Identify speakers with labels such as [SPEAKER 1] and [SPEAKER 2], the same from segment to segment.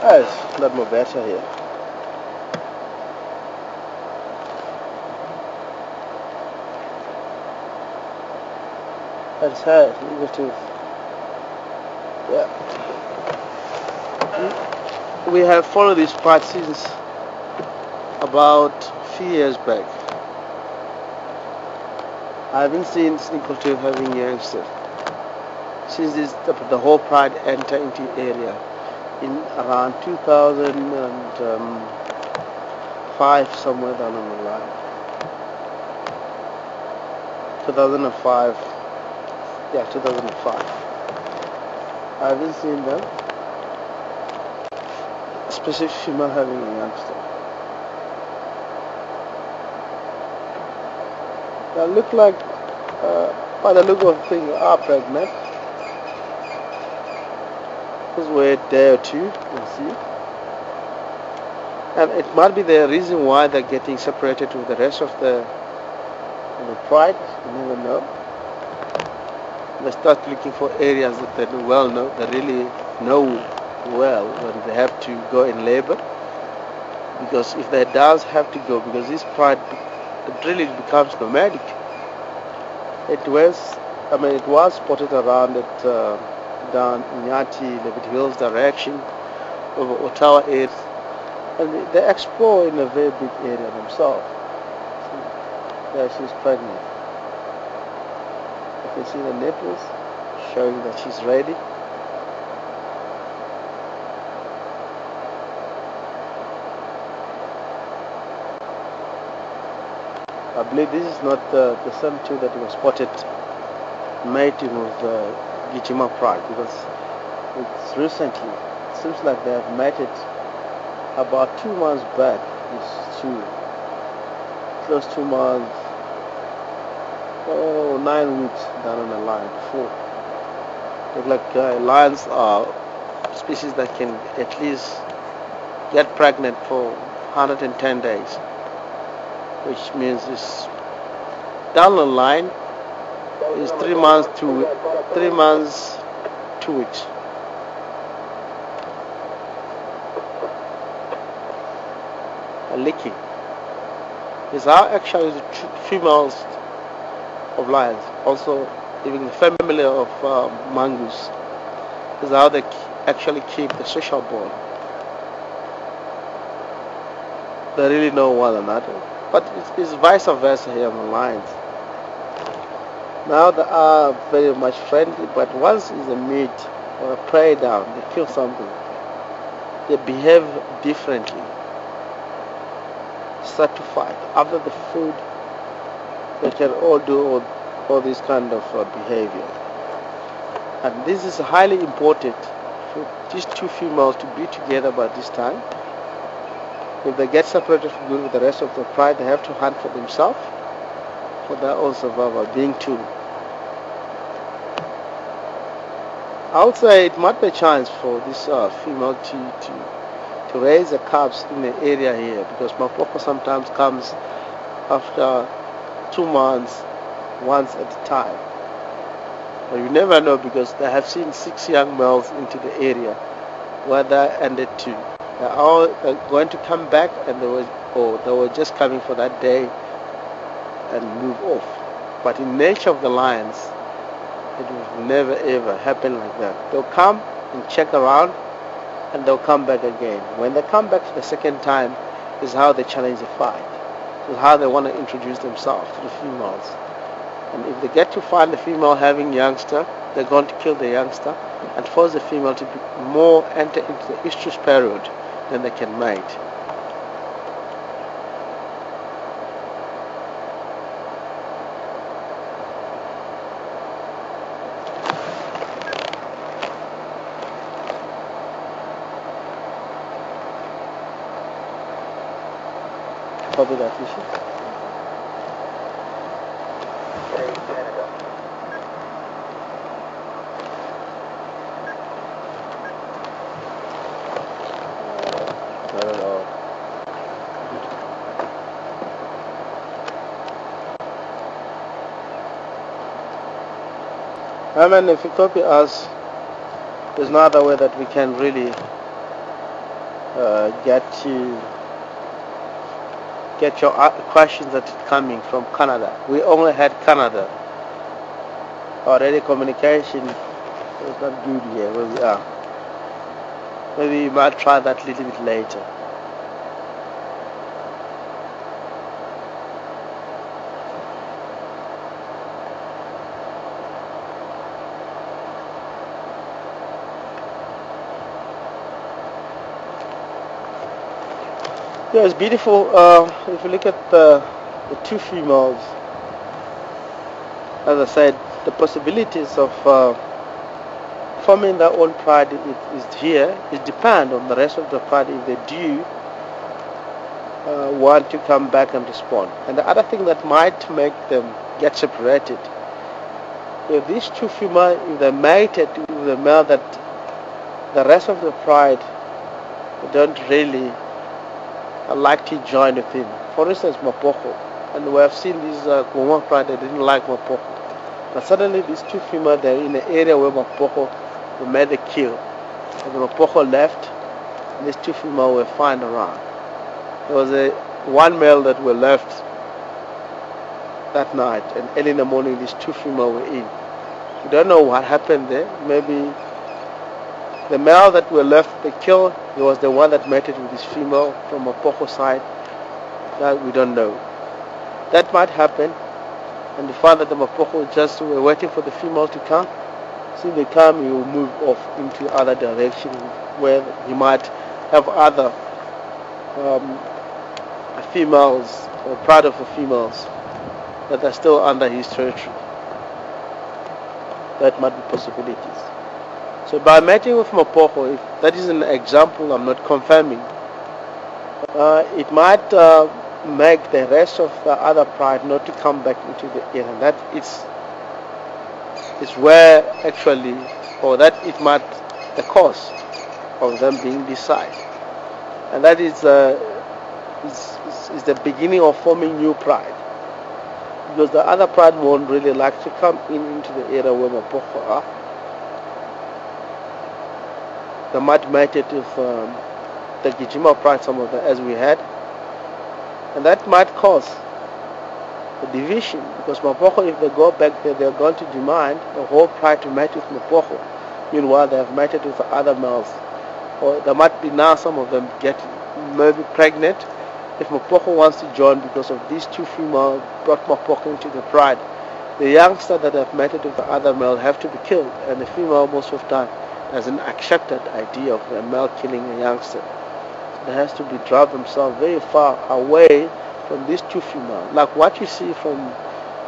[SPEAKER 1] It's a lot more better here. That's how you go to, yeah. We have followed this part since about a few years back. I haven't seen Sneaker Tail having youngsters since the whole pride entered into the area in around 2005, somewhere down on the line. 2005, yeah, 2005. I haven't seen them, specific female having a youngster. They look like, by the look of things, are pregnant. This way a day or two, you see. And it might be the reason why they're getting separated with the rest of the pride. You never know. They start looking for areas that they well know, they really know well when they have to go in labor. Because if they does have to go, because this pride, it really becomes nomadic. It was spotted around it down Nyati, Levitt Hills direction, over Ottawa area, and they explore in a very big area themselves. There she's pregnant. You can see the nipples showing that she's ready. I believe this is not the same two that was spotted mating with Gichima pride, because it's recently. It seems like they have mated about 2 months back. These two, close 2 months, 9 weeks down on the line. 4. Look like lions are species that can at least get pregnant for 110 days. Which means is down the line is 3 months to 2 weeks. And licking is how actually the females of lions, also even the family of mongoose, is how they actually keep the social bond. They really know one another. But it's vice versa here on the lines. Now they are very much friendly, but once is a meat or a prey down, they kill something, they behave differently. Start to fight. After the food, they can all do all this kind of behavior. And this is highly important for these two females to be together by this time. If they get separated from with the rest of the pride, they have to hunt for themselves, for their own survival, being two. I would say it might be a chance for this female to raise the cubs in the area here, because Mapoko sometimes comes after 2 months, once at a time. But you never know, because they have seen 6 young males into the area where they ended 2. They're all going to come back, and they were just coming for that day and move off. But in nature of the lions, it will never ever happen like that. They'll come and check around, and they'll come back again. When they come back for the second time, is how they challenge the fight. Is how they want to introduce themselves to the females. And if they get to find the female having youngster, they're going to kill the youngster and force the female to be more enter into the estrus period than they can mate. Copy that, issue. Not at all. I mean, if you copy us, there's no other way that we can really get your questions that are coming from Canada. We only had Canada. Already communication is not good here where we are. Maybe you might try that a little bit later. Yeah, it's beautiful. If you look at the two females, as I said, the possibilities of forming their own pride is here. It depends on the rest of the pride if they do want to come back and respond. And the other thing that might make them get separated, if these two females, if they mated with a male that the rest of the pride don't really like to join with him. For instance, Mapoko. And we have seen these Goma pride, they didn't like Mapoko. But suddenly these two females, they're in an area where Mapoko made a kill. And Mapoko left, and these two females were found around. There was one male that were left that night, and early in the morning these two females were in. We don't know what happened there. Maybe the male that were left the kill, he was the one that mated with this female from Mapoko side. That we don't know. That might happen, and the fact that the Mapoko just were waiting for the female to come. See, they come, he will move off into other direction where he might have other females or part of the females that are still under his territory. That might be possibilities. So by mating with Mapoko, if that is an example, I'm not confirming, it might make the rest of the other pride not to come back into the area. And that is where actually, or that it might the cause of them being beside. And that is the beginning of forming new pride. Because the other pride won't really like to come into the area where Mapoko are. They might mate it with the Gijima pride, some of them, as we had. And that might cause a division, because Mapoko, if they go back there, they're going to demand the whole pride to mate with Mapoko. Meanwhile, they have mated with the other males. Or there might be now some of them get maybe pregnant. If Mapoko wants to join because of these two females brought Mapoko into the pride, the youngster that have mated with the other male have to be killed, and the female most of the time doesn't accept that idea of the male killing a youngster. So they has to be drive themselves very far away from these two females. Like what you see from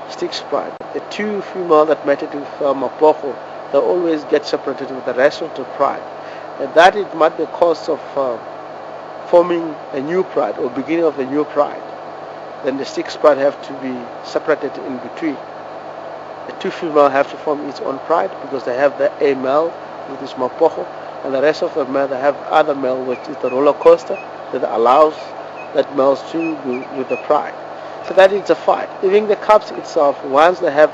[SPEAKER 1] Stick's pride, the two females that mated with Mapoko, they always get separated with the rest of the pride, and that it might be a cause of forming a new pride or beginning of a new pride. Then the Stick's pride have to be separated in between. The two females have to form its own pride because they have the A male with this Mapoko, and the rest of the male they have other male which is the roller coaster that allows that males to go with the pride. So that is a fight. Even the cubs itself, once they have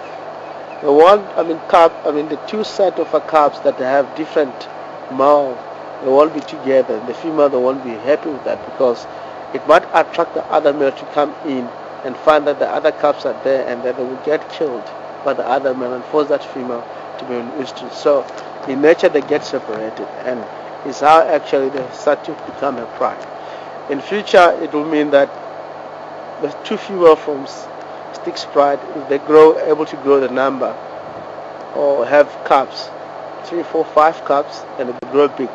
[SPEAKER 1] the two set of cubs that they have different males, they won't be together. The female, they won't be happy with that because it might attract the other male to come in and find that the other cubs are there, and then they will get killed by the other male and force that female to be used to. So in nature they get separated, and it's how actually they start to become a pride. In future it will mean that the two female from Stick's pride, if they able to grow the number or have cubs, 3, 4, 5 cubs, and they grow big,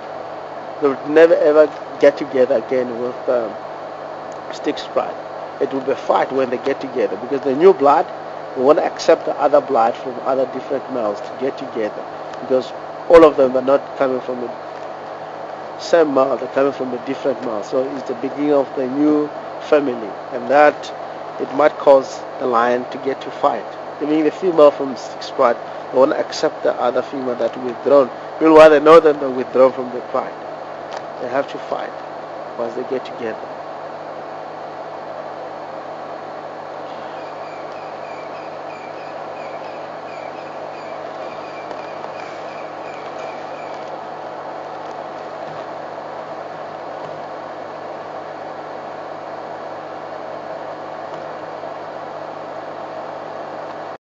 [SPEAKER 1] they would never ever get together again with Stick's pride. It will be a fight when they get together because the new blood will want to accept the other blood from other different males to get together, because all of them are not coming from the same male, they're coming from a different male. So it's the beginning of the new family, and that it might cause the lion to get to fight. I mean, the female from Stick's pride, they want to accept the other female that withdrawn. Meanwhile, they know that they're withdrawn from the pride. They have to fight once they get together.